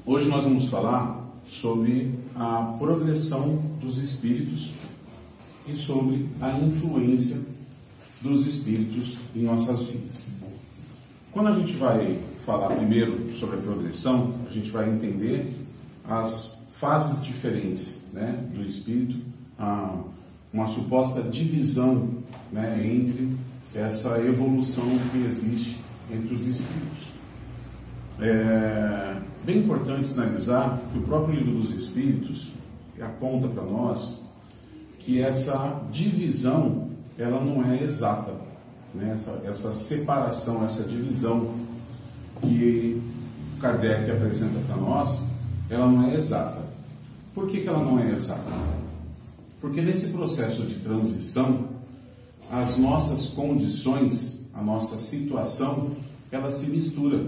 Hoje nós vamos falar sobre a progressão dos espíritos e sobre a influência dos espíritos em nossas vidas. Quando a gente vai falar primeiro sobre a progressão, a gente vai entender as fases diferentes, do espírito, uma suposta divisão, entre essa evolução que existe entre os espíritos. É bem importante sinalizar que o próprio Livro dos Espíritos aponta para nós que essa divisão ela não é exata, essa separação, essa divisão que Kardec apresenta para nós, ela não é exata. Por que ela não é exata? Porque nesse processo de transição, as nossas condições, a nossa situação, ela se mistura,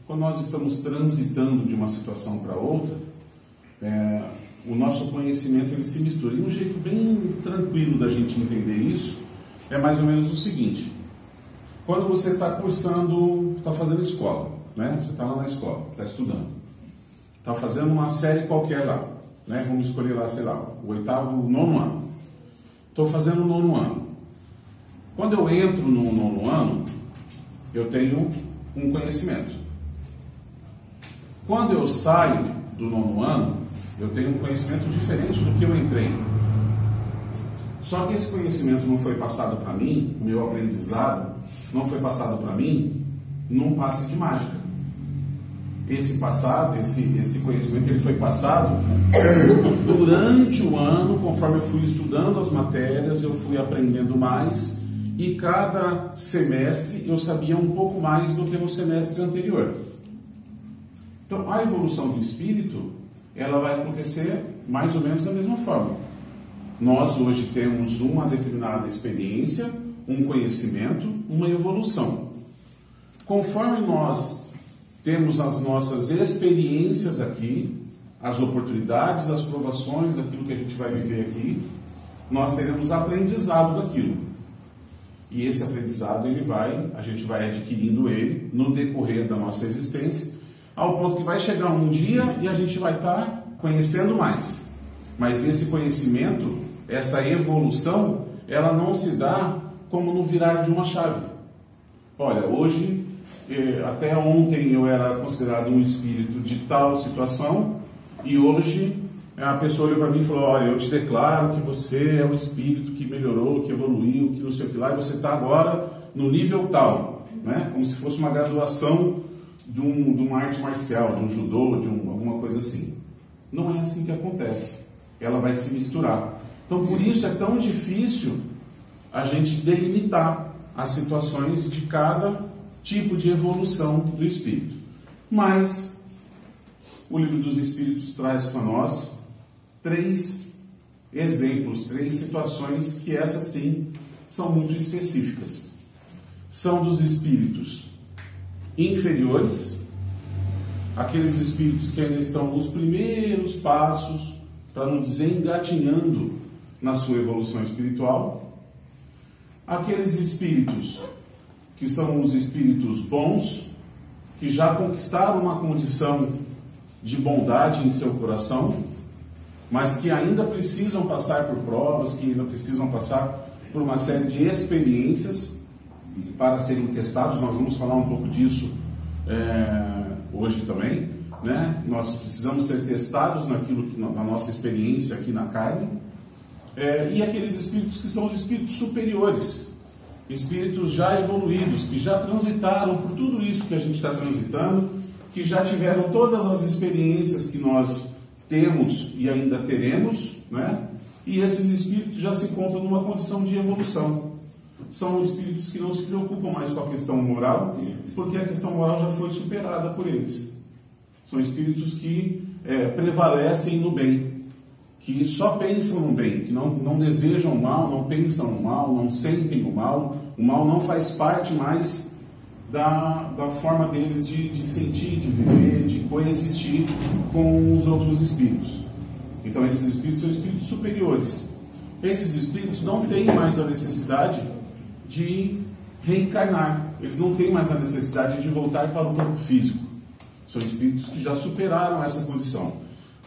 Quando nós estamos transitando de uma situação para outra, o nosso conhecimento ele se mistura. E um jeito bem tranquilo da gente entender isso é mais ou menos o seguinte: quando você está cursando, está fazendo escola, Você está lá na escola, está estudando, está fazendo uma série qualquer lá, Vamos escolher lá, sei lá, o nono ano. Estou fazendo o nono ano. Quando eu entro no nono ano, eu tenho um conhecimento. Quando eu saio do nono ano, eu tenho um conhecimento diferente do que eu entrei. Só que esse conhecimento não foi passado para mim, o meu aprendizado não foi passado para mim num passe de mágica. Esse conhecimento ele foi passado durante o ano, conforme eu fui estudando as matérias, eu fui aprendendo mais, e cada semestre eu sabia um pouco mais do que no semestre anterior. Então, a evolução do espírito, ela vai acontecer mais ou menos da mesma forma. Nós hoje temos uma determinada experiência, um conhecimento, uma evolução. Conforme nós temos as nossas experiências aqui, as oportunidades, as provações daquilo que a gente vai viver aqui, nós teremos aprendizado daquilo. E esse aprendizado a gente vai adquirindo ele no decorrer da nossa existência, ao ponto que vai chegar um dia e a gente vai estar conhecendo mais. Mas esse conhecimento, essa evolução, ela não se dá como no virar de uma chave. Olha, hoje, até ontem eu era considerado um espírito de tal situação, e hoje a pessoa olhou para mim e falou: olha, eu te declaro que você é um espírito que melhorou, que evoluiu, que não sei o que lá, e você está agora no nível tal, como se fosse uma graduação de uma arte marcial, de um judô, de alguma coisa assim. Não é assim que acontece. Ela vai se misturar. Então, por isso é tão difícil a gente delimitar as situações de cada tipo de evolução do espírito. Mas o Livro dos Espíritos traz para nós 3 exemplos, 3 situações que essas sim são muito específicas. São dos espíritos inferiores, aqueles espíritos que ainda estão nos primeiros passos, para não dizer engatinhando na sua evolução espiritual, aqueles espíritos que são os espíritos bons, que já conquistaram uma condição de bondade em seu coração, mas que ainda precisam passar por provas, que ainda precisam passar por uma série de experiências para serem testados. Nós vamos falar um pouco disso hoje também, Nós precisamos ser testados na nossa experiência aqui na carne, e aqueles espíritos que são os espíritos superiores, espíritos já evoluídos, que já transitaram por tudo isso que a gente está transitando, que já tiveram todas as experiências que nós temos e ainda teremos, E esses espíritos já se encontram numa condição de evolução. São espíritos que não se preocupam mais com a questão moral, porque a questão moral já foi superada por eles. São espíritos que prevalecem no bem, que só pensam no bem, que não desejam o mal, não pensam no mal, não sentem o mal não faz parte mais da forma deles de sentir, de viver, de coexistir com os outros espíritos. Então esses espíritos são espíritos superiores. Esses espíritos não têm mais a necessidade de reencarnar, eles não têm mais a necessidade de voltar para o corpo físico. São espíritos que já superaram essa condição.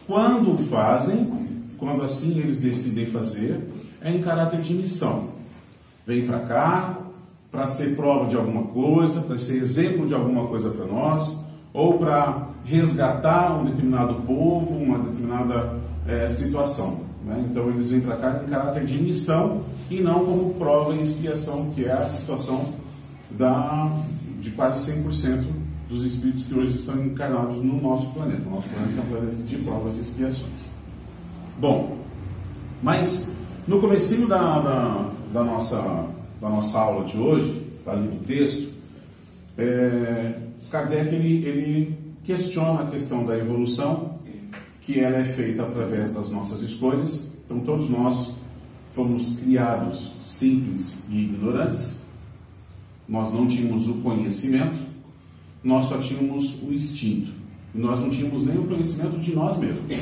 Quando fazem, quando assim eles decidem fazer, é em caráter de missão. Vem para cá para ser prova de alguma coisa, para ser exemplo de alguma coisa para nós, ou para resgatar um determinado povo, uma determinada situação. Né? Então eles vêm para cá em caráter de missão e não como prova e expiação, que é a situação de quase 100% dos espíritos que hoje estão encarnados no nosso planeta. O nosso planeta é um planeta de provas e expiações. Bom, mas no comecinho da nossa aula de hoje, ali do texto, Kardec ele questiona a questão da evolução, que ela é feita através das nossas escolhas. Então todos nós fomos criados simples e ignorantes, nós não tínhamos o conhecimento, nós só tínhamos o instinto, e nós não tínhamos nem o conhecimento de nós mesmos.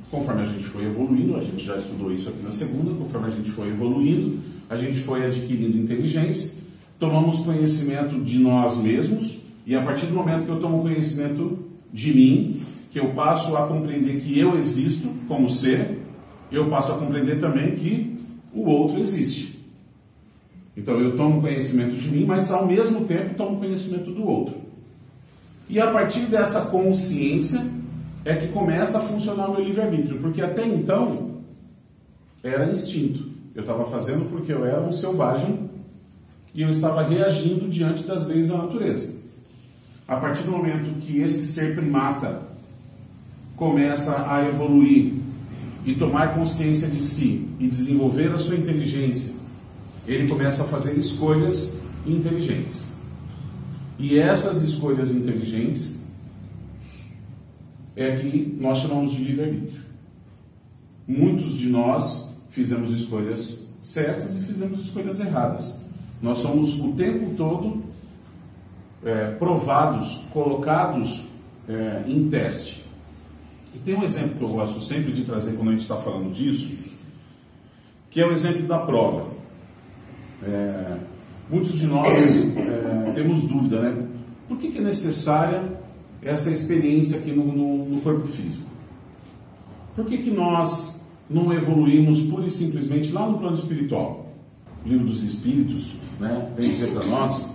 Conforme a gente foi evoluindo, a gente já estudou isso aqui na segunda, conforme a gente foi evoluindo, a gente foi adquirindo inteligência, tomamos conhecimento de nós mesmos, e a partir do momento que eu tomo conhecimento de mim, que eu passo a compreender que eu existo como ser, eu passo a compreender também que o outro existe. Então eu tomo conhecimento de mim, mas ao mesmo tempo tomo conhecimento do outro. E a partir dessa consciência é que começa a funcionar o meu livre-arbítrio, porque até então era instinto. Eu estava fazendo porque eu era um selvagem e eu estava reagindo diante das leis da natureza. A partir do momento que esse ser primata começa a evoluir e tomar consciência de si e desenvolver a sua inteligência, ele começa a fazer escolhas inteligentes. E essas escolhas inteligentes é que nós chamamos de livre-arbítrio. Muitos de nós fizemos escolhas certas e fizemos escolhas erradas. Nós somos o tempo todo provados, colocados em teste. E tem um exemplo que eu gosto sempre de trazer quando a gente está falando disso, que é o exemplo da prova. Muitos de nós temos dúvida, né? Por que é necessária essa experiência aqui no corpo físico? Por que nós não evoluímos pura e simplesmente lá no plano espiritual? O Livro dos Espíritos, né, vem dizer para nós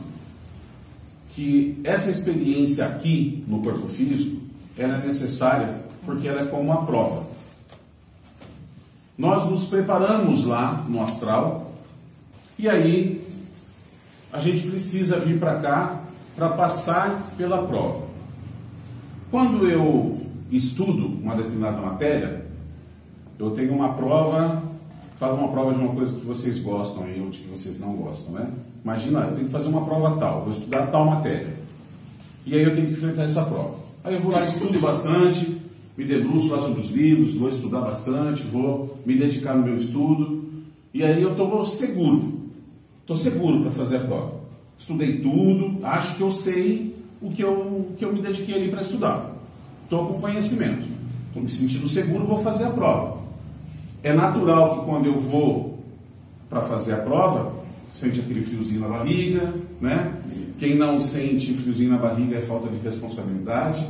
que essa experiência aqui no corpo físico ela é necessária porque ela é como uma prova. Nós nos preparamos lá no astral e aí a gente precisa vir para cá para passar pela prova. Quando eu estudo uma determinada matéria, eu tenho uma prova, faço uma prova de uma coisa que vocês gostam aí, ou de que vocês não gostam, né? Imagina, eu tenho que fazer uma prova tal, vou estudar tal matéria. E aí eu tenho que enfrentar essa prova. Aí eu vou lá, estudo bastante, me debruço lá sobre os livros, vou estudar bastante, vou me dedicar no meu estudo. E aí eu estou seguro para fazer a prova. Estudei tudo, acho que eu sei o que eu me dediquei ali para estudar. Estou com conhecimento, estou me sentindo seguro, vou fazer a prova. É natural que quando eu vou para fazer a prova, sente aquele friozinho na barriga, né? Quem não sente friozinho na barriga é falta de responsabilidade,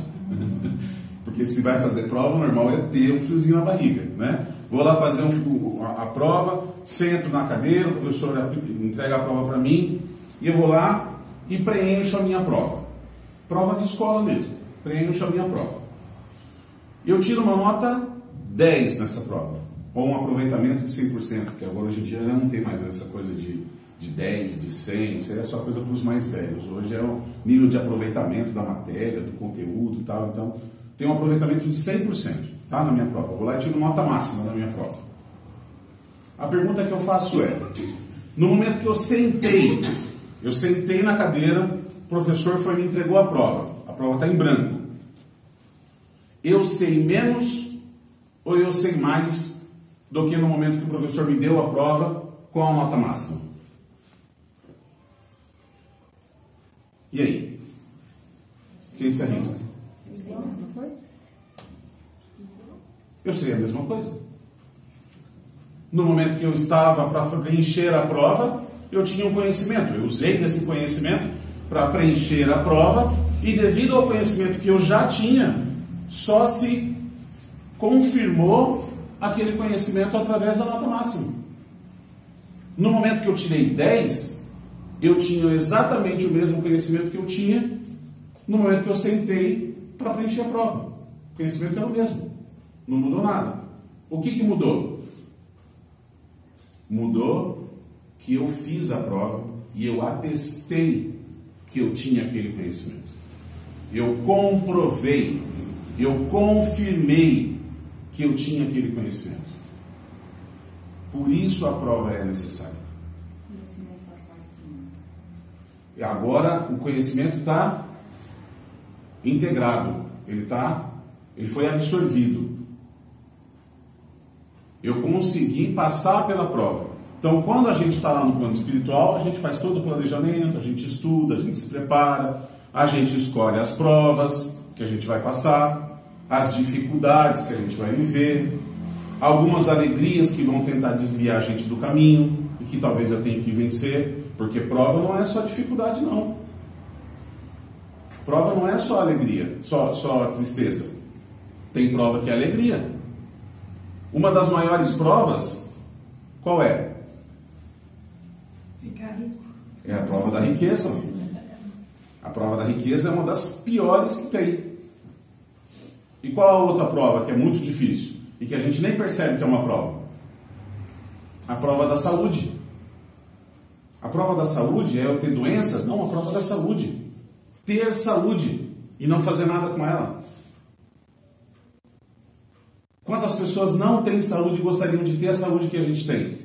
porque se vai fazer prova, o normal é ter um friozinho na barriga, né? Vou lá fazer a prova, sento na cadeira, o professor entrega a prova para mim, e eu vou lá e preencho a minha prova. Prova de escola mesmo, preencho a minha prova. Eu tiro uma nota 10 nessa prova, ou um aproveitamento de 100%, que agora hoje em dia não tem mais essa coisa de 10, de 100, isso é só coisa para os mais velhos. Hoje é o nível de aproveitamento da matéria, do conteúdo e tal, então tem um aproveitamento de 100%, tá, na minha prova. Eu vou lá e tiro nota máxima na minha prova. A pergunta que eu faço é, no momento que eu sentei na cadeira, o professor foi e me entregou a prova está em branco. Eu sei menos ou eu sei mais do que no momento que o professor me deu a prova com a nota máxima? E aí? Quem se arrisca? Eu sei a mesma coisa. No momento que eu estava para preencher a prova, eu tinha um conhecimento. Eu usei desse conhecimento para preencher a prova E devido ao conhecimento que eu já tinha, só se confirmou aquele conhecimento através da nota máxima. No momento que eu tirei 10, eu tinha exatamente o mesmo conhecimento que eu tinha no momento que eu sentei para preencher a prova. O conhecimento era o mesmo. Não mudou nada. O que mudou? Mudou que eu fiz a prova e eu atestei que eu tinha aquele conhecimento. Eu comprovei, eu confirmei que eu tinha aquele conhecimento. Por isso a prova é necessária. E agora o conhecimento está integrado, ele foi absorvido. Eu consegui passar pela prova. Então, quando a gente está lá no plano espiritual, a gente faz todo o planejamento, a gente estuda, a gente se prepara, a gente escolhe as provas que a gente vai passar, as dificuldades que a gente vai viver, algumas alegrias que vão tentar desviar a gente do caminho e que talvez eu tenha que vencer, porque prova não é só dificuldade, não. Prova não é só alegria, só tristeza. Tem prova que é alegria. Uma das maiores provas, qual é? Ficar rico. É a prova da riqueza. A prova da riqueza é uma das piores que tem. E qual a outra prova que é muito difícil e que a gente nem percebe que é uma prova? A prova da saúde. A prova da saúde é eu ter doença? Não, a prova da saúde. Ter saúde e não fazer nada com ela. Quantas pessoas não têm saúde e gostariam de ter a saúde que a gente tem?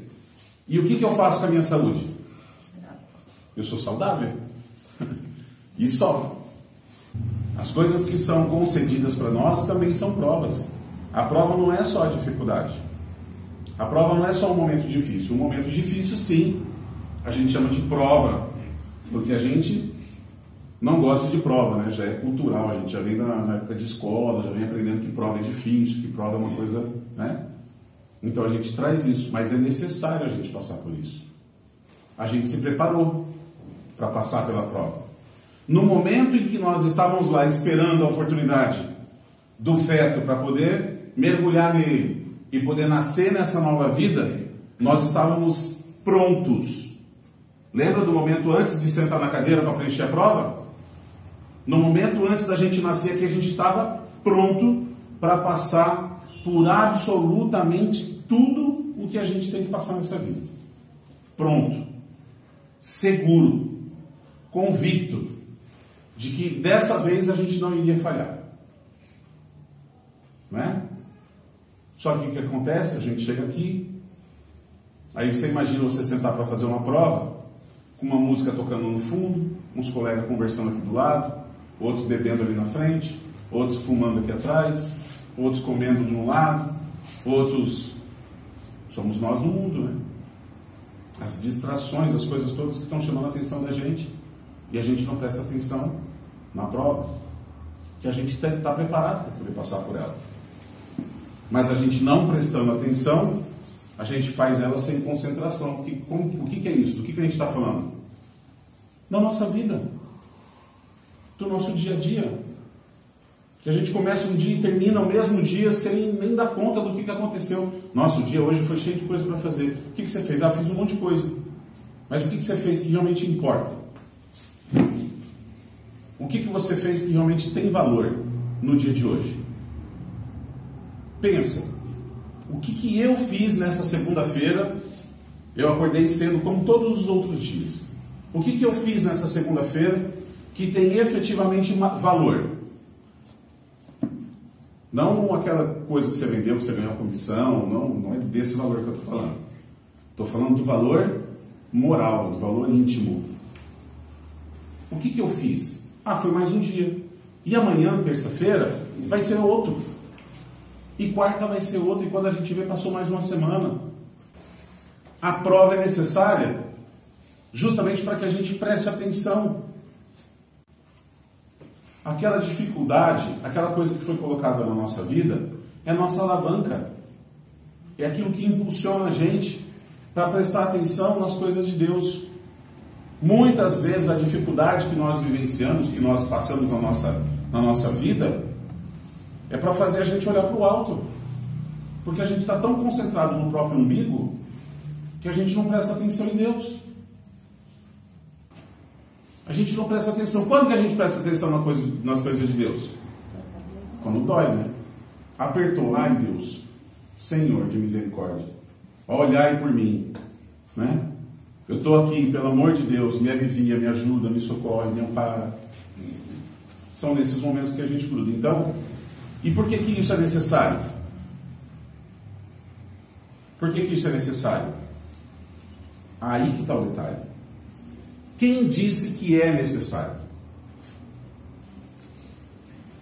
E o que eu faço com a minha saúde? Eu sou saudável. E só. As coisas que são concedidas para nós também são provas. A prova não é só a dificuldade. A prova não é só um momento difícil. Um momento difícil, sim, a gente chama de prova, porque a gente não gosta de prova, né? Já é cultural, a gente já vem na época de escola, já vem aprendendo que prova é difícil, que prova é uma coisa, né? Então a gente traz isso, mas é necessário a gente passar por isso. A gente se preparou para passar pela prova. No momento em que nós estávamos lá esperando a oportunidade do feto para poder mergulhar nele e poder nascer nessa nova vida, nós estávamos prontos. Lembra do momento antes de sentar na cadeira para preencher a prova? No momento antes da gente nascer aqui, a gente estava pronto para passar por absolutamente tudo o que a gente tem que passar nessa vida. Pronto. Seguro. Convicto de que dessa vez a gente não iria falhar. Não é? Só que o que acontece? A gente chega aqui, aí você imagina você sentar para fazer uma prova, com uma música tocando no fundo, uns colegas conversando aqui do lado, outros bebendo ali na frente, outros fumando aqui atrás, outros comendo de um lado, outros... Somos nós no mundo, né? As distrações, as coisas todas que estão chamando a atenção da gente, e a gente não presta atenção na prova, que a gente está preparado para poder passar por ela. Mas a gente não prestando atenção, a gente faz ela sem concentração. O que é isso? Do que a gente está falando? Da nossa vida, do nosso dia a dia. Que a gente começa um dia e termina o mesmo dia sem nem dar conta do que aconteceu. Nossa, o dia hoje foi cheio de coisa para fazer. O que você fez? Ah, fiz um monte de coisa. Mas o que você fez que realmente importa? O que você fez que realmente tem valor no dia de hoje? Pensa. O que eu fiz nessa segunda-feira? Eu acordei cedo como todos os outros dias. O que eu fiz nessa segunda-feira que tem efetivamente valor? Não aquela coisa que você vendeu, que você ganhou a comissão, não é desse valor que eu estou falando. Estou falando do valor moral, do valor íntimo. O que eu fiz? Ah, foi mais um dia. E amanhã, terça-feira, vai ser outro. E quarta vai ser outro. E quando a gente vê, passou mais uma semana. A prova é necessária justamente para que a gente preste atenção. Aquela dificuldade, aquela coisa que foi colocada na nossa vida, é a nossa alavanca. É aquilo que impulsiona a gente para prestar atenção nas coisas de Deus. Muitas vezes a dificuldade que nós vivenciamos, que nós passamos na nossa vida, é para fazer a gente olhar para o alto. Porque a gente está tão concentrado no próprio umbigo que a gente não presta atenção em Deus. A gente não presta atenção. Quando que a gente presta atenção nas coisas de Deus? Quando dói, né? Apertou. Ai, Deus, Senhor de misericórdia, olhai por mim, né? Eu estou aqui, pelo amor de Deus, me alivia, me ajuda, me socorre, me ampara. São nesses momentos que a gente gruda. Então, e por que isso é necessário? Por que isso é necessário? Aí que está o detalhe. Quem disse que é necessário?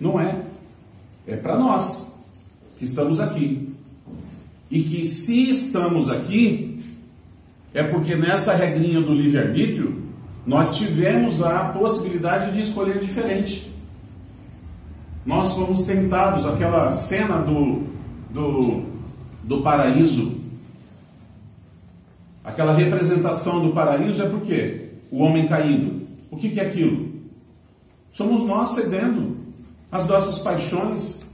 Não é. É para nós que estamos aqui. E que se estamos aqui, é porque nessa regrinha do livre-arbítrio, nós tivemos a possibilidade de escolher diferente. Nós fomos tentados, aquela cena do paraíso, aquela representação do paraíso é por quê? O homem caído. O que é aquilo? Somos nós cedendo às nossas paixões,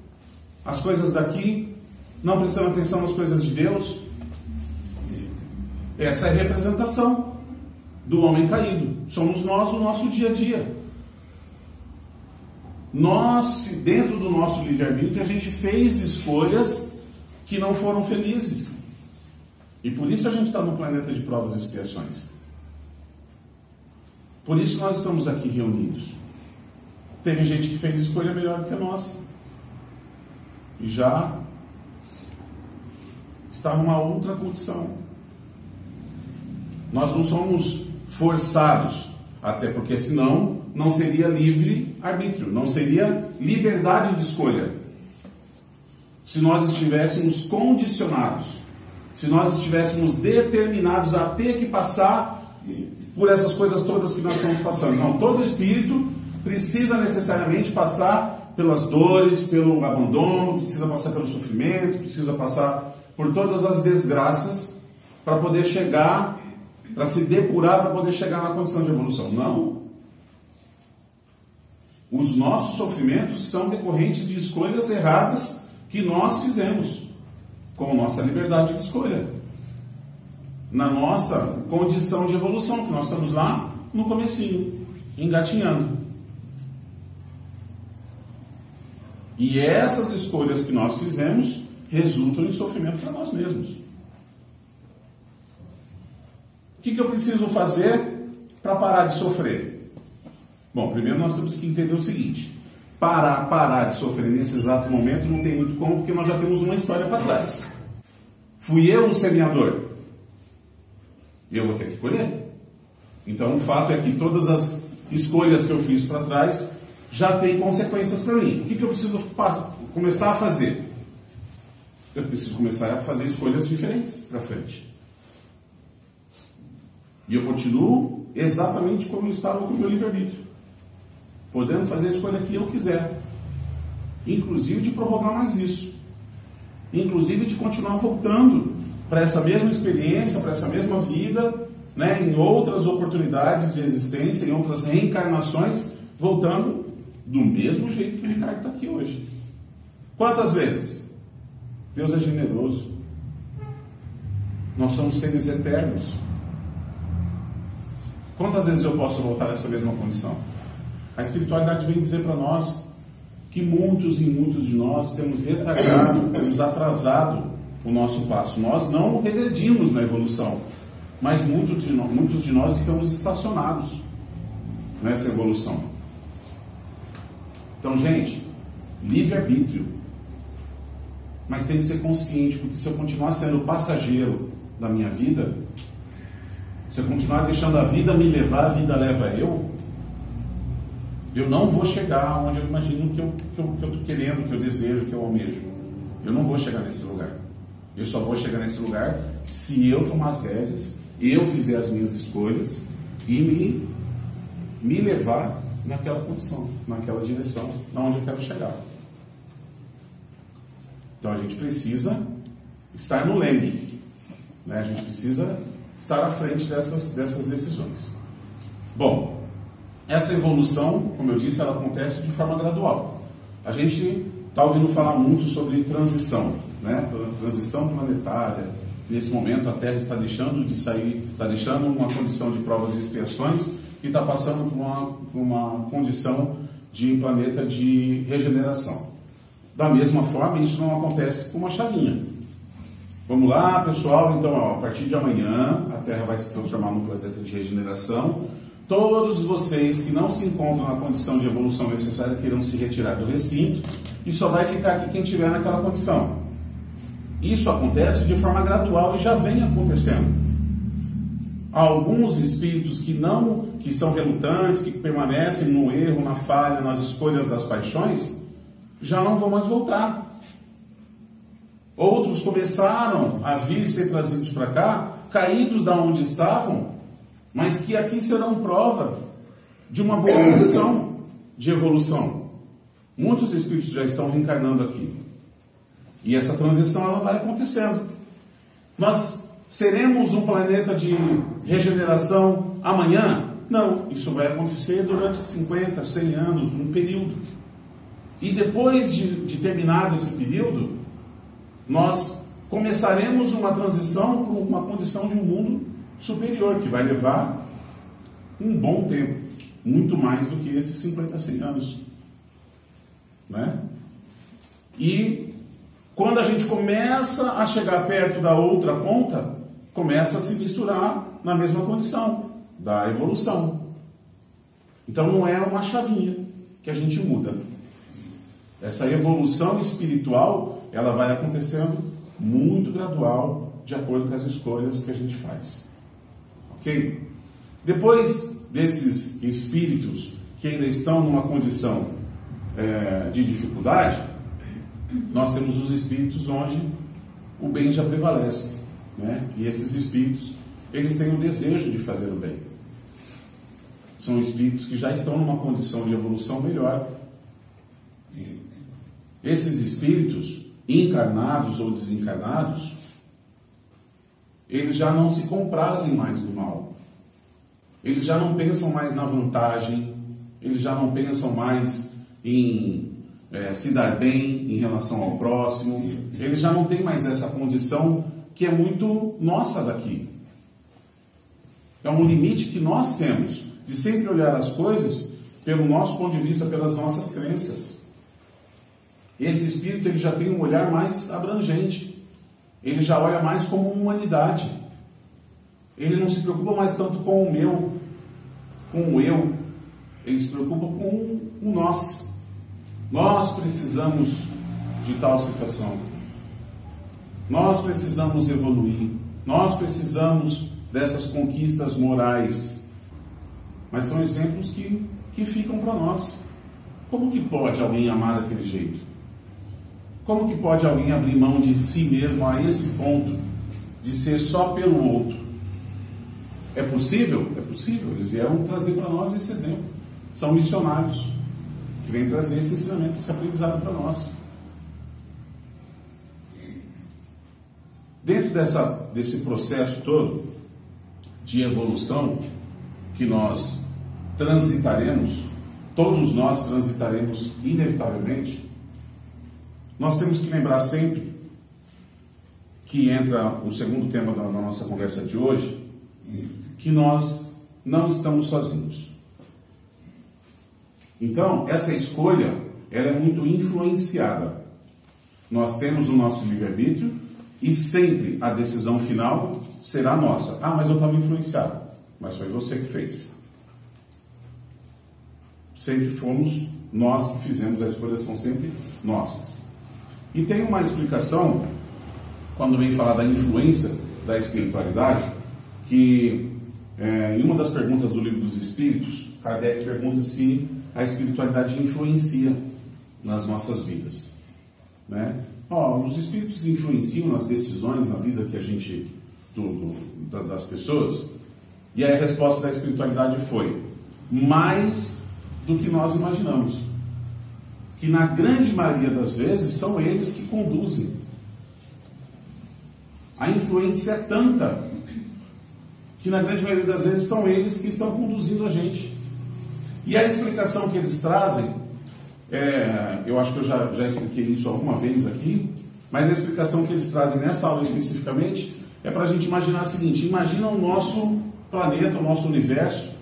às coisas daqui, não prestando atenção nas coisas de Deus. Essa é a representação do homem caído. Somos nós no nosso dia a dia. Nós, dentro do nosso livre-arbítrio, a gente fez escolhas que não foram felizes. E por isso a gente está no planeta de provas e expiações. Por isso nós estamos aqui reunidos. Teve gente que fez escolha melhor do que a nossa. E já está numa outra condição. Nós não somos forçados, até porque senão não seria livre-arbítrio, não seria liberdade de escolha. Se nós estivéssemos condicionados, se nós estivéssemos determinados a ter que passar por essas coisas todas que nós estamos passando. Não, todo espírito precisa necessariamente passar pelas dores, pelo abandono, precisa passar pelo sofrimento, precisa passar por todas as desgraças para poder chegar, para se depurar, para poder chegar na condição de evolução. Não. Os nossos sofrimentos são decorrentes de escolhas erradas que nós fizemos, com nossa liberdade de escolha, na nossa condição de evolução, que nós estamos lá no comecinho, engatinhando. E essas escolhas que nós fizemos resultam em sofrimento para nós mesmos. O que eu preciso fazer para parar de sofrer? Bom, primeiro nós temos que entender o seguinte: parar de sofrer nesse exato momento não tem muito como, porque nós já temos uma história para trás. Fui eu um semeador. Eu vou ter que colher. Então o fato é que todas as escolhas que eu fiz para trás já têm consequências para mim. O que eu preciso começar a fazer? Eu preciso começar a fazer escolhas diferentes para frente. E eu continuo exatamente como eu estava com o meu livre-arbítrio, podendo fazer a escolha que eu quiser, inclusive de prorrogar mais isso, inclusive de continuar voltando para essa mesma experiência, para essa mesma vida, né, em outras oportunidades de existência, em outras reencarnações, voltando do mesmo jeito que o Ricardo está aqui hoje. Quantas vezes? Deus é generoso. Nós somos seres eternos. Quantas vezes eu posso voltar nessa mesma condição? A espiritualidade vem dizer para nós que muitos e muitos de nós temos retardado, temos atrasado o nosso passo. Nós não regredimos na evolução, mas muitos de nós estamos estacionados nessa evolução. Então, gente, livre-arbítrio. Mas tem que ser consciente, porque se eu continuar sendo passageiro da minha vida, se eu continuar deixando a vida me levar, a vida leva eu não vou chegar onde eu imagino que eu estou querendo, que eu desejo, que eu almejo. Eu não vou chegar nesse lugar. Eu só vou chegar nesse lugar se eu tomar as rédeas, eu fizer as minhas escolhas e me levar naquela condição, naquela direção, onde eu quero chegar. Então a gente precisa estar no leme, né? A gente precisa estar à frente dessas decisões. Bom, essa evolução, como eu disse, ela acontece de forma gradual. A gente está ouvindo falar muito sobre transição, né? Transição planetária. Nesse momento a Terra está deixando de sair, está deixando uma condição de provas e expiações e está passando por uma condição de planeta de regeneração. Da mesma forma, isso não acontece com uma chavinha. Vamos lá, pessoal, então, ó, a partir de amanhã a Terra vai se transformar num planeta de regeneração. Todos vocês que não se encontram na condição de evolução necessária queiram se retirar do recinto e só vai ficar aqui quem estiver naquela condição. Isso acontece de forma gradual e já vem acontecendo. Alguns espíritos que são relutantes, que permanecem no erro, na falha, nas escolhas das paixões, já não vão mais voltar. Outros começaram a vir ser trazidos para cá, caídos da onde estavam, mas que aqui serão prova de uma boa condição de evolução. Muitos espíritos já estão reencarnando aqui. E essa transição ela vai acontecendo. Nós seremos um planeta de regeneração amanhã? Não, isso vai acontecer durante 50, 100 anos, um período. E depois de terminado esse período, nós começaremos uma transição para uma condição de um mundo superior, que vai levar um bom tempo, muito mais do que esses 50, 100 anos. Né? E quando a gente começa a chegar perto da outra ponta, começa a se misturar na mesma condição da evolução. Então não é uma chavinha que a gente muda. Essa evolução espiritual, ela vai acontecendo muito gradual, de acordo com as escolhas que a gente faz. Ok? Depois desses espíritos que ainda estão numa condição de dificuldade, nós temos os espíritos onde o bem já prevalece, né? E esses espíritos, eles têm o desejo de fazer o bem. São espíritos que já estão numa condição de evolução melhor. Esses espíritos, encarnados ou desencarnados, eles já não se comprazem mais do mal. Eles já não pensam mais na vantagem, eles já não pensam mais em se dar bem em relação ao próximo. Eles já não têm mais essa condição que é muito nossa daqui. É um limite que nós temos de sempre olhar as coisas pelo nosso ponto de vista, pelas nossas crenças. Esse espírito ele já tem um olhar mais abrangente. Ele já olha mais como humanidade. Ele não se preocupa mais tanto com o meu, com o eu. Ele se preocupa com o nós. Nós precisamos de tal situação. Nós precisamos evoluir. Nós precisamos dessas conquistas morais. Mas são exemplos que ficam para nós. Como que pode alguém amar daquele jeito? Como que pode alguém abrir mão de si mesmo a esse ponto de ser só pelo outro? É possível? É possível. Eles vieram trazer para nós esse exemplo. São missionários que vêm trazer esse ensinamento, esse aprendizado para nós. Dentro desse processo todo de evolução que nós transitaremos, todos nós transitaremos inevitavelmente, nós temos que lembrar sempre que entra o segundo tema da nossa conversa de hoje, que nós não estamos sozinhos. Então, essa escolha, ela é muito influenciada. Nós temos o nosso livre-arbítrio e sempre a decisão final será nossa. Ah, mas eu estava influenciado. Mas foi você que fez. Sempre fomos nós que fizemos, as escolhas são sempre nossas. E tem uma explicação, quando vem falar da influência da espiritualidade, que em uma das perguntas do Livro dos Espíritos, Kardec pergunta se a espiritualidade influencia nas nossas vidas. Né? Os espíritos influenciam nas decisões, na vida que a gente, das pessoas, e a resposta da espiritualidade foi mais do que nós imaginamos. Que na grande maioria das vezes são eles que conduzem. A influência é tanta que na grande maioria das vezes são eles que estão conduzindo a gente. E a explicação que eles trazem, eu acho que eu já expliquei isso alguma vez aqui, mas a explicação que eles trazem nessa aula especificamente é para a gente imaginar o seguinte: imagina o nosso planeta, o nosso universo,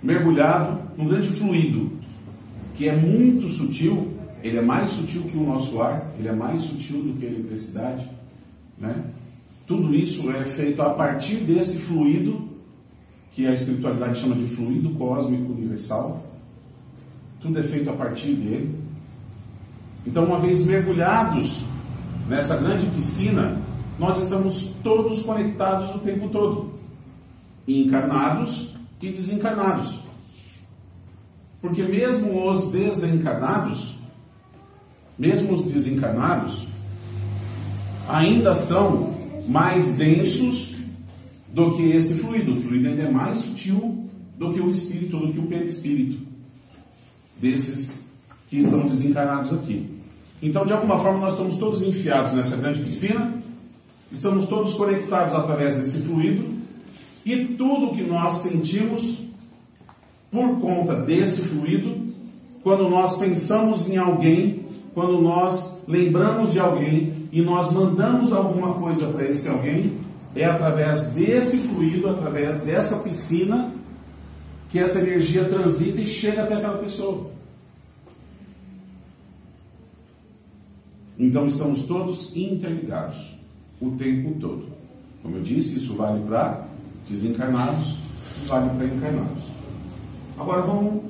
mergulhado num grande fluido, que é muito sutil. Ele é mais sutil que o nosso ar, ele é mais sutil do que a eletricidade, né? Tudo isso é feito a partir desse fluido, que a espiritualidade chama de fluido cósmico universal. Tudo é feito a partir dele. Então, uma vez mergulhados nessa grande piscina, nós estamos todos conectados o tempo todo, encarnados e desencarnados. Porque mesmo os desencarnados, mesmo os desencarnados, ainda são mais densos do que esse fluido. O fluido ainda é mais sutil do que o espírito, do que o perispírito desses que estão desencarnados aqui. Então, de alguma forma, nós estamos todos enfiados nessa grande piscina, estamos todos conectados através desse fluido, e tudo que nós sentimos por conta desse fluido, quando nós pensamos em alguém, quando nós lembramos de alguém e nós mandamos alguma coisa para esse alguém, é através desse fluido, através dessa piscina, que essa energia transita e chega até aquela pessoa. Então estamos todos interligados o tempo todo. Como eu disse, isso vale para desencarnados, vale para encarnados. Agora vamos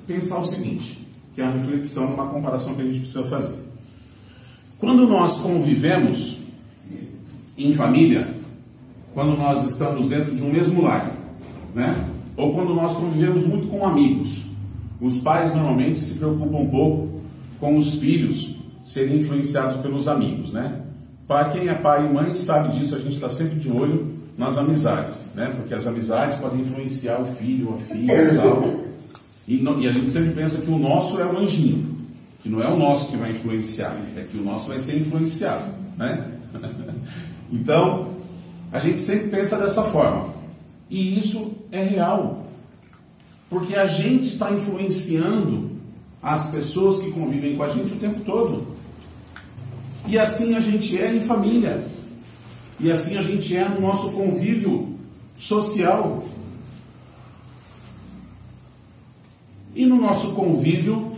pensar o seguinte, que é uma reflexão, uma comparação que a gente precisa fazer. Quando nós convivemos em família, quando nós estamos dentro de um mesmo lar, né? Ou quando nós convivemos muito com amigos, os pais normalmente se preocupam um pouco com os filhos serem influenciados pelos amigos, né? Para quem é pai e mãe sabe disso, a gente está sempre de olho nas amizades, né? Porque as amizades podem influenciar o filho, a filha e tal. E a gente sempre pensa que o nosso é o anjinho, que não é o nosso que vai influenciar, é que o nosso vai ser influenciado, né? Então, a gente sempre pensa dessa forma. E isso é real, porque a gente está influenciando as pessoas que convivem com a gente o tempo todo. E assim a gente é em família. E assim a gente é no nosso convívio social. E no nosso convívio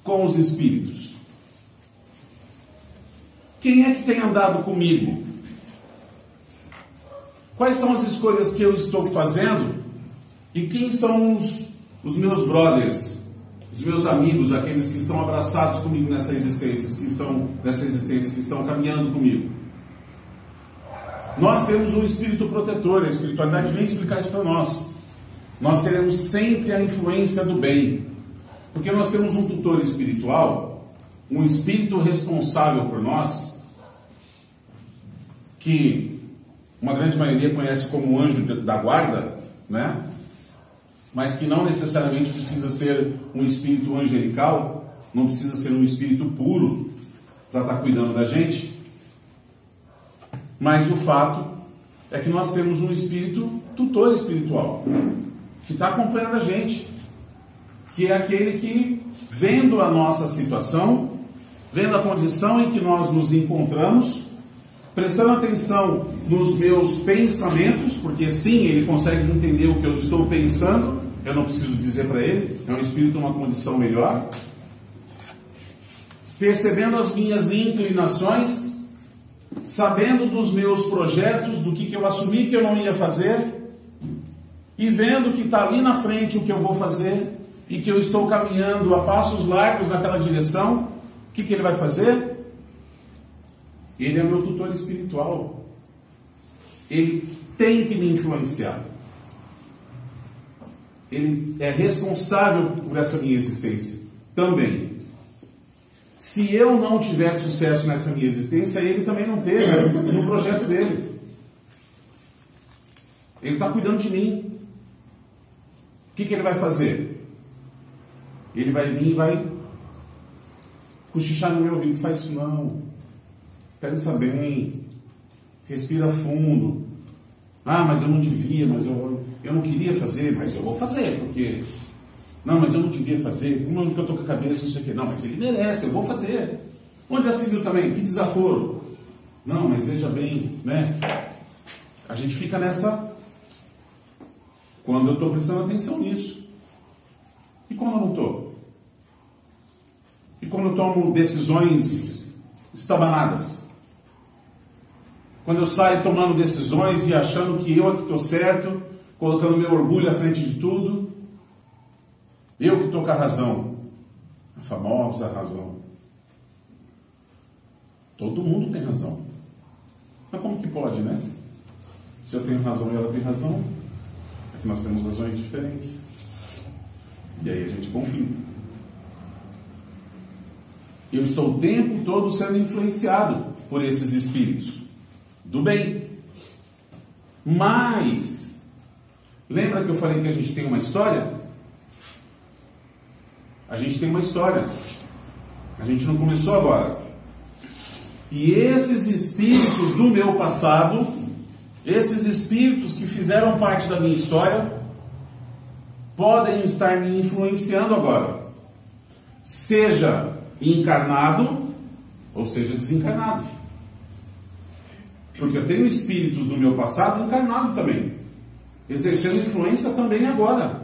com os espíritos. Quem é que tem andado comigo? Quais são as escolhas que eu estou fazendo? E quem são os meus brothers, os meus amigos, aqueles que estão abraçados comigo nessa existência, que estão caminhando comigo? Nós temos um espírito protetor, a espiritualidade vem explicar isso para nós. Nós teremos sempre a influência do bem, porque nós temos um tutor espiritual, um espírito responsável por nós, que uma grande maioria conhece como anjo da guarda, né? Mas que não necessariamente precisa ser um espírito angelical, não precisa ser um espírito puro para estar cuidando da gente. Mas o fato é que nós temos um espírito tutor espiritual, que está acompanhando a gente, que é aquele que, vendo a nossa situação, vendo a condição em que nós nos encontramos, prestando atenção nos meus pensamentos, porque sim, ele consegue entender o que eu estou pensando, eu não preciso dizer para ele, é um espírito numa condição melhor, percebendo as minhas inclinações, sabendo dos meus projetos, do que eu assumi que eu não ia fazer, e vendo que está ali na frente o que eu vou fazer, e que eu estou caminhando a passos largos naquela direção, o que ele vai fazer? Ele é meu tutor espiritual. Ele tem que me influenciar. Ele é responsável por essa minha existência também. Se eu não tiver sucesso nessa minha existência, ele também não teve no projeto dele. Ele está cuidando de mim. O que ele vai fazer? Ele vai vir e vai cochichar no meu ouvido. Faz isso não. Pensa bem. Respira fundo. Ah, mas eu não devia, mas eu não queria fazer, mas eu vou fazer, porque... Não, mas eu não devia fazer, como que eu estou com a cabeça, não sei o quê. Não, mas ele merece, eu vou fazer. Onde já se viu também? Que desaforo. Não, mas veja bem, né? A gente fica nessa... Quando eu estou prestando atenção nisso. E quando eu não estou? E quando eu tomo decisões estabanadas? Quando eu saio tomando decisões e achando que eu é que estou certo, colocando meu orgulho à frente de tudo, eu que estou com a razão, a famosa razão. Todo mundo tem razão. Mas como que pode, né? Se eu tenho razão e ela tem razão, é que nós temos razões diferentes. E aí a gente conflita. Eu estou o tempo todo sendo influenciado por esses espíritos do bem. Mas, lembra que eu falei que a gente tem uma história? A gente tem uma história. A gente não começou agora. E esses espíritos do meu passado, esses espíritos que fizeram parte da minha história, podem estar me influenciando agora. Seja encarnado, ou seja desencarnado. Porque eu tenho espíritos do meu passado encarnado também, exercendo influência também agora.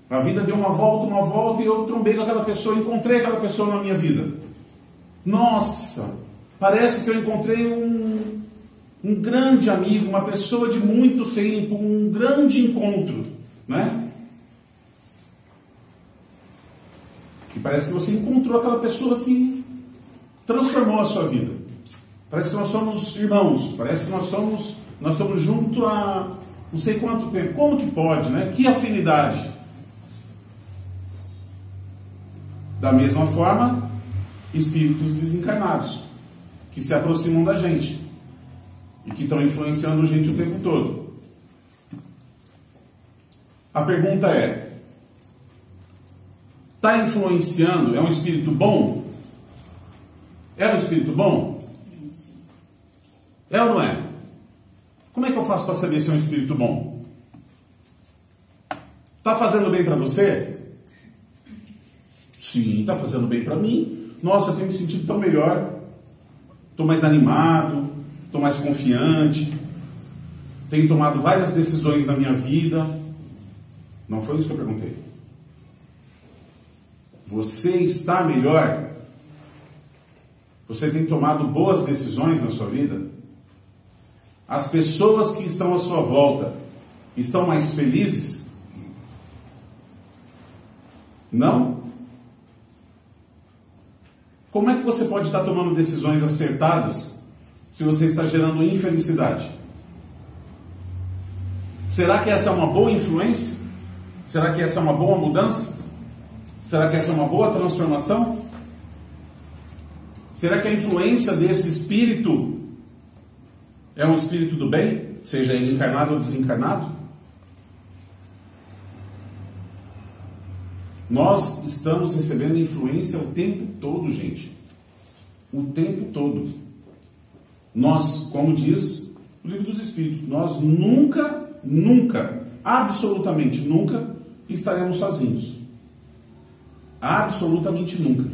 A vida deu uma volta, e eu trombei com aquela pessoa, encontrei aquela pessoa na minha vida. Nossa, parece que eu encontrei um grande amigo, uma pessoa de muito tempo, um grande encontro, né? E parece que você encontrou aquela pessoa que transformou a sua vida. Parece que nós somos irmãos, parece que nós estamos juntos há não sei quanto tempo. Como que pode, né? Que afinidade. Da mesma forma, espíritos desencarnados, que se aproximam da gente e que estão influenciando a gente o tempo todo. A pergunta é: está influenciando? É um espírito bom? É um espírito bom? É ou não é? Como é que eu faço para saber se é um espírito bom? Está fazendo bem para você? Sim, está fazendo bem para mim. Nossa, eu tenho me sentido tão melhor. Estou mais animado, estou mais confiante. Tenho tomado várias decisões na minha vida. Não foi isso que eu perguntei. Você está melhor? Você tem tomado boas decisões na sua vida? As pessoas que estão à sua volta estão mais felizes? Não? Como é que você pode estar tomando decisões acertadas se você está gerando infelicidade? Será que essa é uma boa influência? Será que essa é uma boa mudança? Será que essa é uma boa transformação? Será que a influência desse espírito é um espírito do bem, seja ele encarnado ou desencarnado? Nós estamos recebendo influência o tempo todo, gente. O tempo todo. Nós, como diz o Livro dos Espíritos, nós nunca, absolutamente nunca estaremos sozinhos. Absolutamente nunca.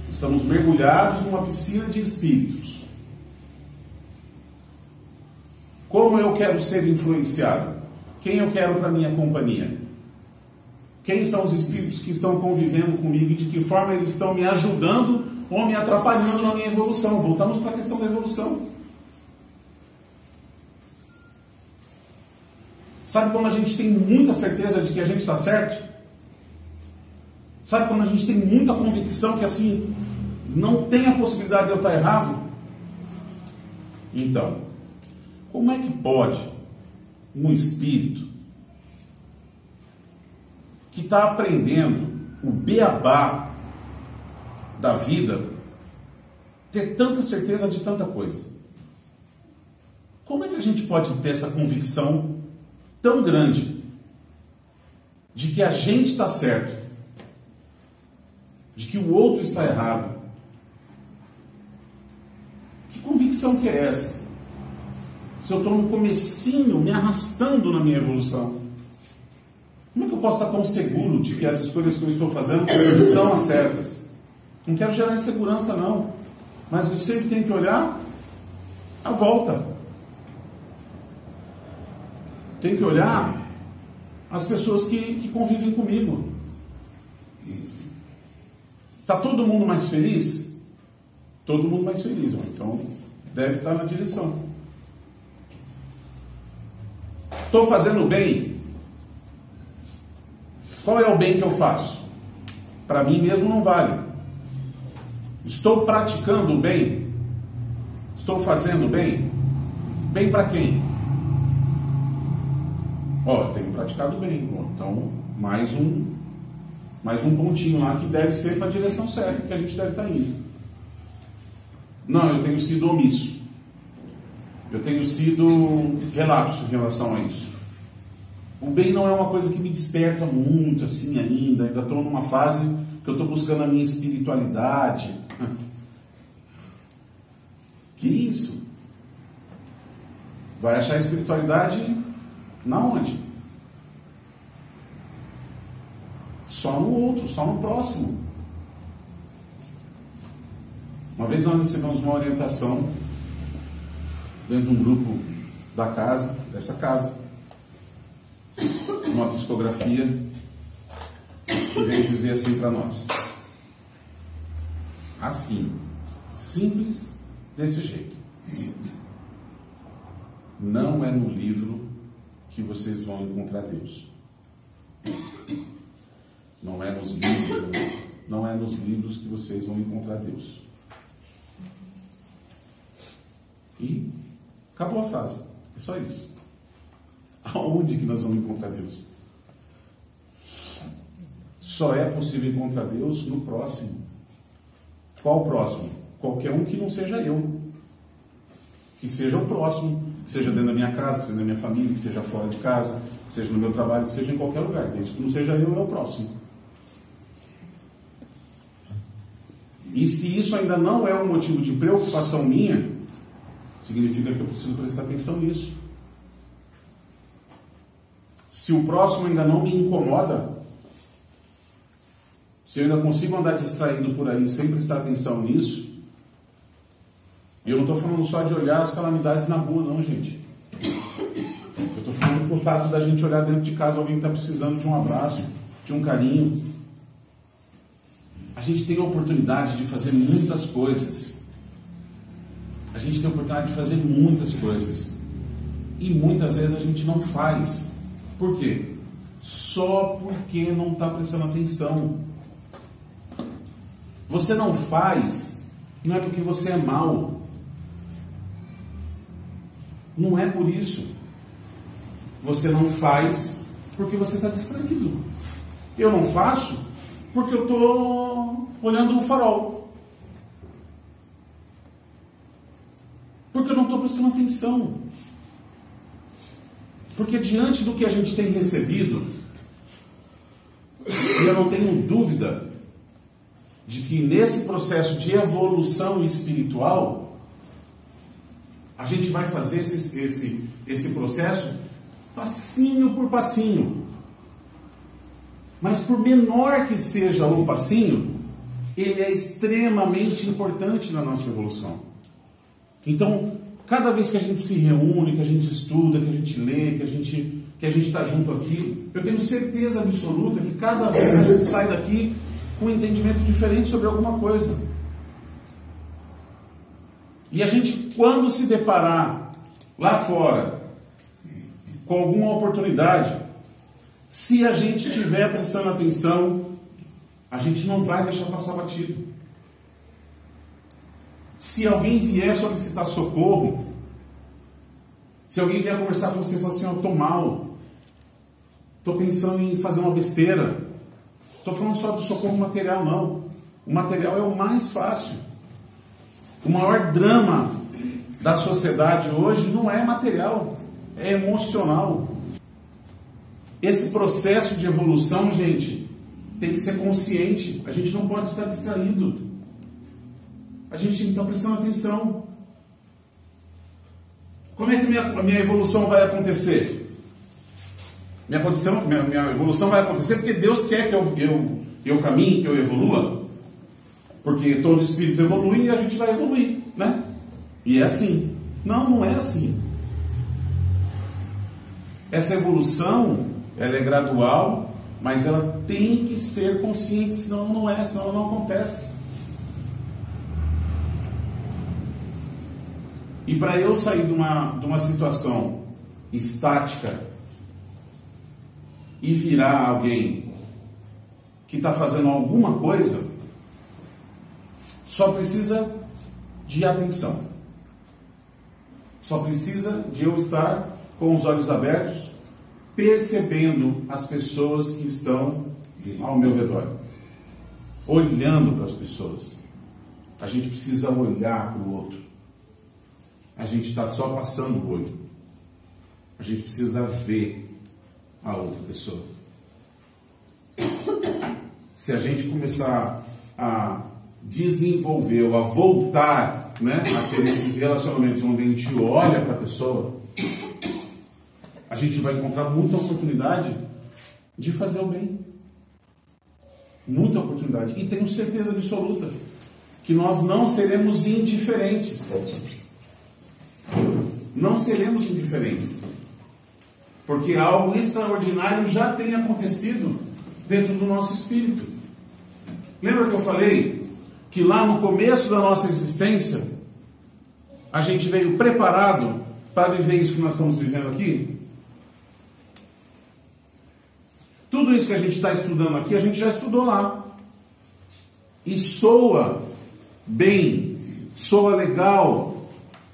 Estamos mergulhados numa piscina de espíritos. Como eu quero ser influenciado? Quem eu quero para minha companhia? Quem são os espíritos que estão convivendo comigo e de que forma eles estão me ajudando ou me atrapalhando na minha evolução? Voltamos para a questão da evolução. Sabe quando a gente tem muita certeza de que a gente está certo? Sabe quando a gente tem muita convicção que assim, não tem a possibilidade de eu estar errado? Então, como é que pode um espírito que está aprendendo o beabá da vida ter tanta certeza de tanta coisa? Como é que a gente pode ter essa convicção tão grande de que a gente está certo, de que o outro está errado? Que convicção convicção que é essa? Se eu estou no comecinho, me arrastando na minha evolução, como é que eu posso estar tão seguro de que as escolhas que eu estou fazendo são as certas? Não quero gerar insegurança, não. Mas eu sempre tenho que olhar a volta. Tenho que olhar as pessoas que convivem comigo. Está todo mundo mais feliz? Todo mundo mais feliz. Então, deve estar na direção. Estou fazendo bem? Qual é o bem que eu faço? Para mim mesmo não vale. Estou praticando o bem? Estou fazendo bem? Bem para quem? Eu tenho praticado bem. Então, mais um pontinho lá que deve ser para a direção certa que a gente deve estar indo. Não, eu tenho sido omisso. Eu tenho sido relapso em relação a isso. O bem não é uma coisa que me desperta muito assim ainda estou numa fase que eu estou buscando a minha espiritualidade. Que isso? Vai achar espiritualidade na onde? Só no outro, só no próximo. Uma vez nós recebemos uma orientação dentro de um grupo da casa, dessa casa, uma psicografia que veio dizer assim para nós: assim, simples, desse jeito. Não é no livro que vocês vão encontrar Deus. Não é nos livros que vocês vão encontrar Deus. E acabou a frase. É só isso. Aonde que nós vamos encontrar Deus? Só é possível encontrar Deus no próximo. Qual o próximo? Qualquer um que não seja eu. Que seja o próximo, que seja dentro da minha casa, que seja na minha família, que seja fora de casa, que seja no meu trabalho, que seja em qualquer lugar. Desde que não seja eu, é o próximo. E se isso ainda não é um motivo de preocupação minha, significa que eu preciso prestar atenção nisso. Se o próximo ainda não me incomoda, se eu ainda consigo andar distraído por aí sem prestar atenção nisso, e eu não estou falando só de olhar as calamidades na rua, não, gente. Eu estou falando por fato da gente olhar dentro de casa alguém que está precisando de um abraço, de um carinho. A gente tem a oportunidade de fazer muitas coisas. A gente tem a oportunidade de fazer muitas coisas. E muitas vezes a gente não faz. Por quê? Só porque não está prestando atenção. Você não faz, não é porque você é mau. Não é por isso. Você não faz porque você está distraído. Eu não faço porque eu estou olhando o farol. Porque eu não estou prestando atenção. Porque diante do que a gente tem recebido, e eu não tenho dúvida de que nesse processo de evolução espiritual, a gente vai fazer esse processo passinho por passinho. Mas por menor que seja o passinho, ele é extremamente importante na nossa evolução. Então, cada vez que a gente se reúne, que a gente estuda, que a gente lê, que a gente está junto aqui, eu tenho certeza absoluta que cada vez a gente sai daqui com um entendimento diferente sobre alguma coisa. E a gente, quando se deparar lá fora com alguma oportunidade, se a gente estiver prestando atenção, a gente não vai deixar passar batido. Se alguém vier solicitar socorro, se alguém vier conversar com você e falar assim: eu estou mal, estou pensando em fazer uma besteira, estou falando só do socorro material, não. O material é o mais fácil. O maior drama da sociedade hoje não é material, é emocional. Esse processo de evolução, gente, tem que ser consciente. A gente não pode estar distraído. A gente tem que estar prestando atenção. Como é que minha evolução vai acontecer? Minha evolução vai acontecer porque Deus quer que eu caminhe, que eu evolua. Porque todo espírito evolui e a gente vai evoluir, né? E é assim. Não, não é assim. Essa evolução, ela é gradual, mas ela tem que ser consciente, senão não é, senão ela não acontece. E para eu sair de uma situação estática e virar alguém que está fazendo alguma coisa, só precisa de atenção. Só precisa de eu estar com os olhos abertos, percebendo as pessoas que estão ao meu redor, olhando para as pessoas. A gente precisa olhar para o outro. A gente está só passando o olho. A gente precisa ver a outra pessoa. Se a gente começar a desenvolver ou a voltar, né, a ter esses relacionamentos onde a gente olha para a pessoa, a gente vai encontrar muita oportunidade de fazer o bem. Muita oportunidade. E tenho certeza absoluta que nós não seremos indiferentes. Não seremos indiferentes. Porque algo extraordinário já tem acontecido dentro do nosso espírito. Lembra que eu falei que lá no começo da nossa existência a gente veio preparado para viver isso que nós estamos vivendo aqui? Tudo isso que a gente está estudando aqui, a gente já estudou lá. E soa bem, soa legal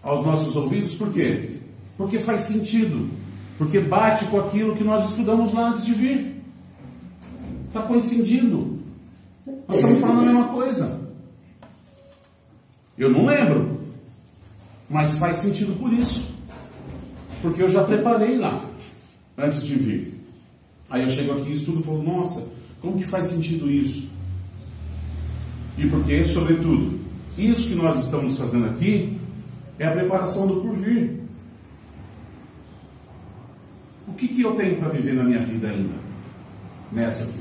aos nossos ouvidos, por quê? Porque faz sentido, porque bate com aquilo que nós estudamos lá antes de vir. Está coincidindo. Nós estamos falando a mesma coisa. Eu não lembro, mas faz sentido por isso, porque eu já preparei lá antes de vir. Aí eu chego aqui e estudo e falo, nossa, como que faz sentido isso? E porque, sobretudo, isso que nós estamos fazendo aqui é a preparação do porvir. O que eu tenho para viver na minha vida ainda? Nessa aqui.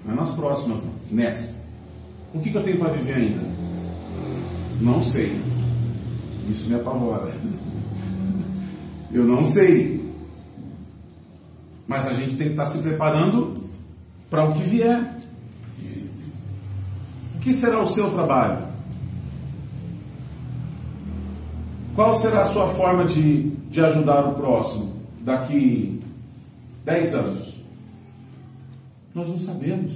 Não é nas próximas, não. Nessa. O que eu tenho para viver ainda? Não sei. Isso me apavora. Eu não sei. Mas a gente tem que estar se preparando para o que vier. O que será o seu trabalho? Qual será a sua forma de ajudar o próximo daqui 10 anos? Nós não sabemos.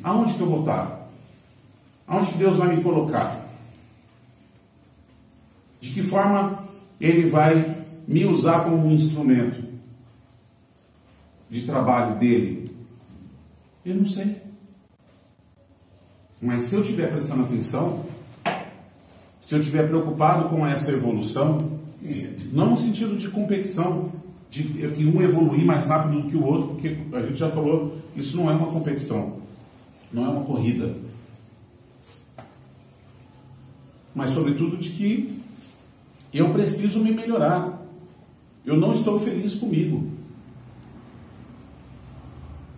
Aonde que eu vou estar? Aonde que Deus vai me colocar? De que forma Ele vai me usar como um instrumento de trabalho dele? Eu não sei. Mas se eu estiver prestando atenção, se eu estiver preocupado com essa evolução, não no sentido de competição, de que um evoluir mais rápido do que o outro, porque a gente já falou, isso não é uma competição, não é uma corrida. Mas sobretudo de que eu preciso me melhorar. Eu não estou feliz comigo.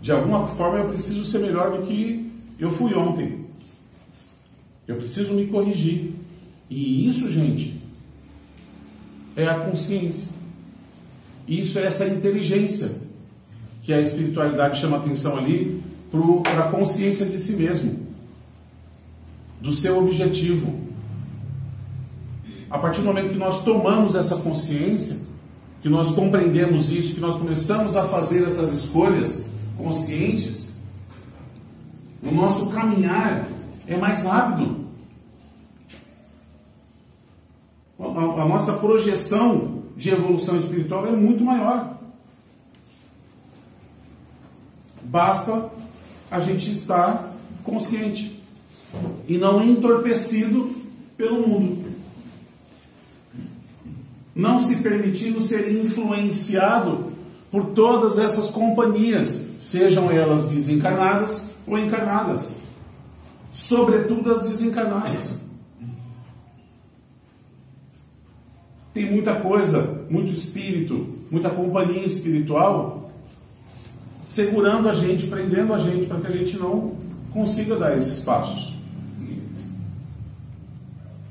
De alguma forma eu preciso ser melhor do que eu fui ontem. Eu preciso me corrigir. E isso, gente, é a consciência. Isso é essa inteligência que a espiritualidade chama atenção ali para a consciência de si mesmo, do seu objetivo. A partir do momento que nós tomamos essa consciência, que nós compreendemos isso, que nós começamos a fazer essas escolhas conscientes, o nosso caminhar é mais rápido. A nossa projeção de evolução espiritual é muito maior. Basta a gente estar consciente e não entorpecido pelo mundo, não se permitindo ser influenciado por todas essas companhias, sejam elas desencarnadas ou encarnadas, sobretudo as desencarnadas. Tem muita coisa, muito espírito, muita companhia espiritual segurando a gente, prendendo a gente, para que a gente não consiga dar esses passos.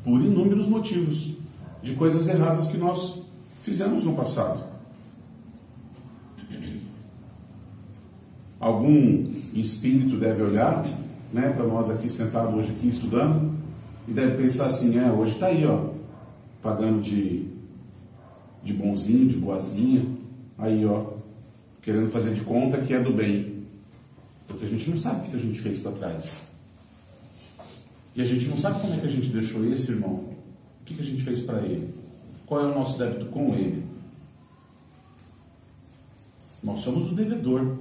Por inúmeros motivos, de coisas erradas que nós fizemos no passado. Algum espírito deve olhar, né, para nós aqui sentados hoje aqui estudando, e deve pensar assim, hoje está aí, pagando de bonzinho, de boazinha, aí, querendo fazer de conta que é do bem. Porque a gente não sabe o que a gente fez para trás. E a gente não sabe como é que a gente deixou esse irmão. O que a gente fez para ele? Qual é o nosso débito com ele? Nós somos o devedor.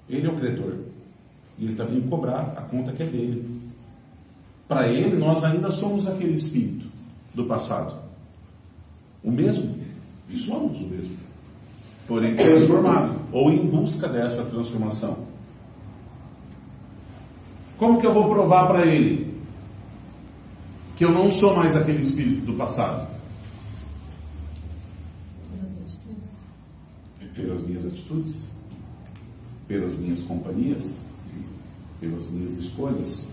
Ele é o credor. E ele está vindo cobrar a conta que é dele. Para ele, nós ainda somos aquele espírito do passado. O mesmo? E somos o mesmo. Porém, transformado. Ou em busca dessa transformação. Como que eu vou provar para ele que eu não sou mais aquele espírito do passado? Pelas atitudes. Pelas minhas atitudes, pelas minhas companhias, pelas minhas escolhas.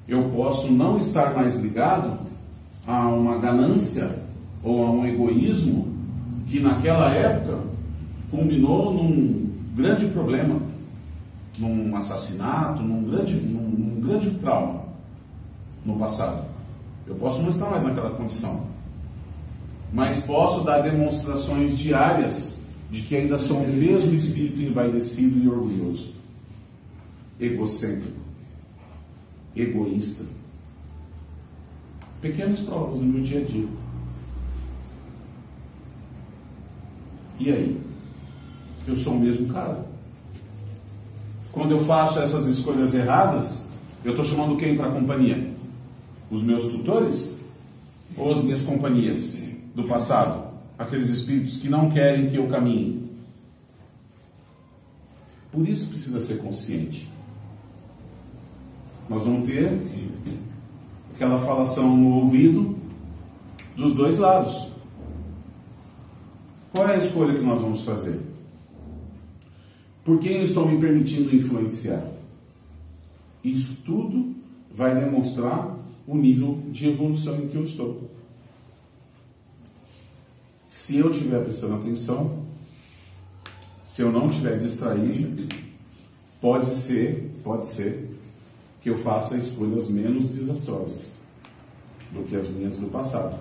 Eu posso não estar mais ligado a uma ganância ou a um egoísmo que naquela época culminou num grande problema, num assassinato, num grande trauma no passado. Eu posso não estar mais naquela condição, mas posso dar demonstrações diárias de que ainda sou o mesmo espírito envaidecido e orgulhoso, egocêntrico, egoísta. Pequenas provas no meu dia a dia. E aí? Eu sou o mesmo cara. Quando eu faço essas escolhas erradas, eu estou chamando quem para a companhia? Os meus tutores? Ou as minhas companhias do passado? Aqueles espíritos que não querem que eu caminhe. Por isso precisa ser consciente. Nós vamos ter aquela falação no ouvido dos dois lados. Qual é a escolha que nós vamos fazer? Por quem eu estou me permitindo influenciar? Isso tudo vai demonstrar o nível de evolução em que eu estou. Se eu estiver prestando atenção, se eu não estiver distraído, pode ser que eu faça escolhas menos desastrosas do que as minhas do passado.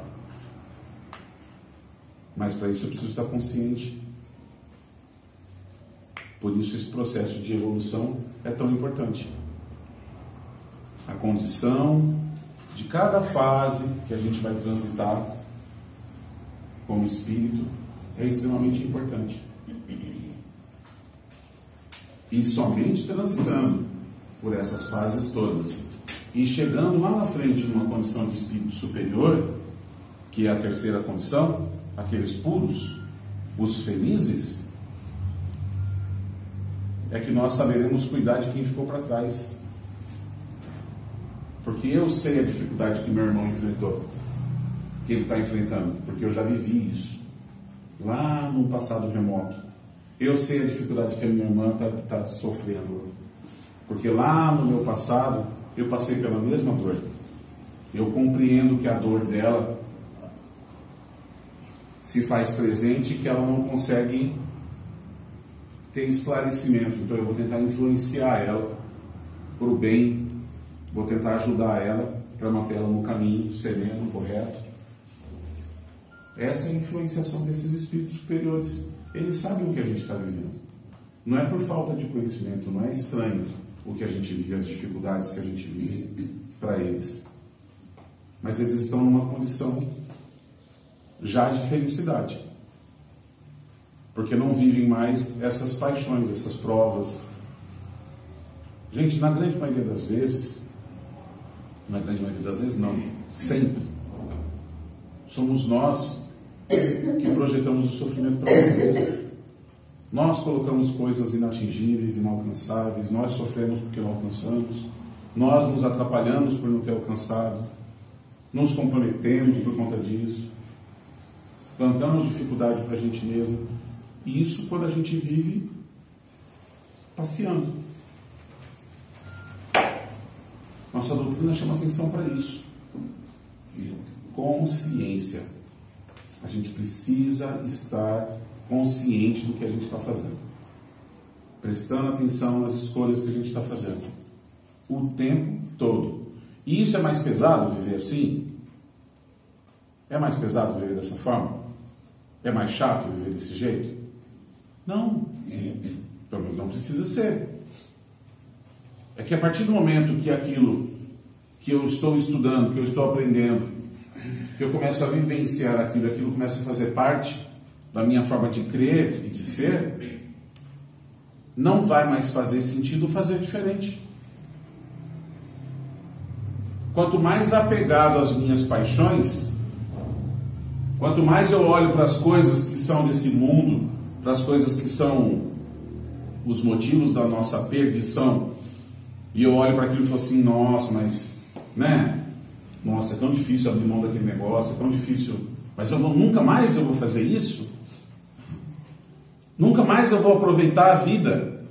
Mas para isso eu preciso estar consciente. Por isso esse processo de evolução é tão importante. A condição de cada fase que a gente vai transitar como espírito é extremamente importante. E somente transitando por essas fases todas e chegando lá na frente numa condição de espírito superior, que é a terceira condição, aqueles puros, os felizes, é que nós saberemos cuidar de quem ficou para trás. Porque eu sei a dificuldade que meu irmão enfrentou, que ele está enfrentando, porque eu já vivi isso lá no passado remoto. Eu sei a dificuldade que a minha irmã está sofrendo, porque lá no meu passado eu passei pela mesma dor. Eu compreendo que a dor dela se faz presente, que ela não consegue ter esclarecimento. Então eu vou tentar influenciar ela para o bem, vou tentar ajudar ela para manter ela no caminho sereno, correto. Essa é a influenciação desses espíritos superiores. Eles sabem o que a gente está vivendo. Não é por falta de conhecimento, não é estranho o que a gente vive, as dificuldades que a gente vive para eles. Mas eles estão numa condição já de felicidade. Porque não vivem mais essas paixões, essas provas. Gente, na grande maioria das vezes, não, sempre, somos nós que projetamos o sofrimento para nós mesmos. Nós colocamos coisas inatingíveis, inalcançáveis, nós sofremos porque não alcançamos, nós nos atrapalhamos por não ter alcançado. nos comprometemos por conta disso, plantamos dificuldade para a gente mesmo. E isso quando a gente vive passeando. Nossa doutrina chama atenção para isso. Consciência. A gente precisa estar consciente do que a gente está fazendo. Prestando atenção nas escolhas que a gente está fazendo. O tempo todo. E isso é mais pesado viver assim? É mais pesado viver dessa forma? É mais chato viver desse jeito? Não. Pelo menos não precisa ser. É que a partir do momento que aquilo que eu estou estudando, que eu estou aprendendo, que eu começo a vivenciar aquilo começa a fazer parte da minha forma de crer e de ser, não vai mais fazer sentido fazer diferente. Quanto mais apegado às minhas paixões, quanto mais eu olho para as coisas que são desse mundo, para as coisas que são os motivos da nossa perdição, e eu olho para aquilo e falo assim, nossa, mas, né? Nossa, é tão difícil abrir mão daquele negócio, é tão difícil, mas nunca mais eu vou fazer isso? Nunca mais eu vou aproveitar a vida,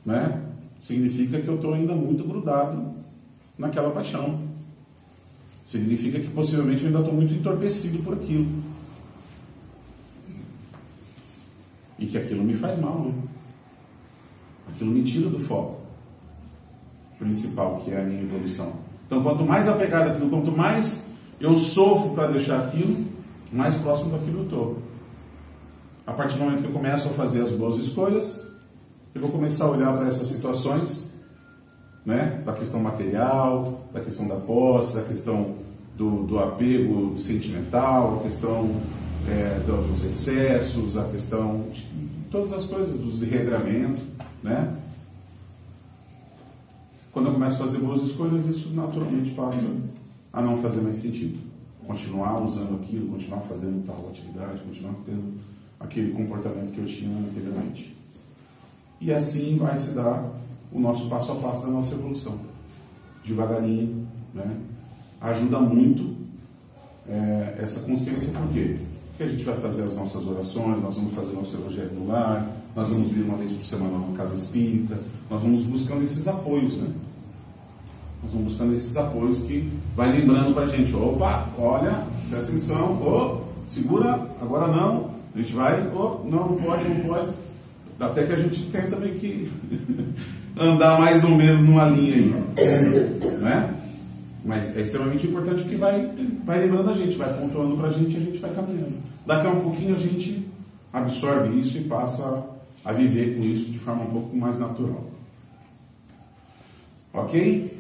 né? Significa que eu estou ainda muito grudado naquela paixão. Significa que possivelmente eu ainda estou muito entorpecido por aquilo. E que aquilo me faz mal, né? Aquilo me tira do foco principal, que é a minha evolução. Então, quanto mais apegado àquilo, quanto mais eu sofro para deixar aquilo, mais próximo daquilo eu estou. A partir do momento que eu começo a fazer as boas escolhas, eu vou começar a olhar para essas situações, né? Da questão material, da questão da posse, da questão do apego sentimental, a questão dos excessos, a questão de todas as coisas, dos regramentos, né? Quando eu começo a fazer boas escolhas, isso naturalmente passa a não fazer mais sentido. Continuar usando aquilo, continuar fazendo tal atividade, continuar tendo aquele comportamento que eu tinha anteriormente. E assim vai se dar o nosso passo a passo da nossa evolução. Devagarinho, né? Ajuda muito essa consciência, por quê? Porque a gente vai fazer as nossas orações, nós vamos fazer o nosso evangelho no lar, nós vamos vir uma vez por semana na casa espírita, nós vamos buscando esses apoios, né? Nós vamos buscando esses apoios que vai lembrando pra gente, opa, olha, presta atenção, segura, agora não, a gente vai, não pode, até que a gente tenta meio que andar mais ou menos numa linha aí, né? Mas é extremamente importante porque vai lembrando a gente, vai pontuando pra gente e a gente vai caminhando. Daqui a um pouquinho a gente absorve isso e passa a viver com isso de forma um pouco mais natural. Ok?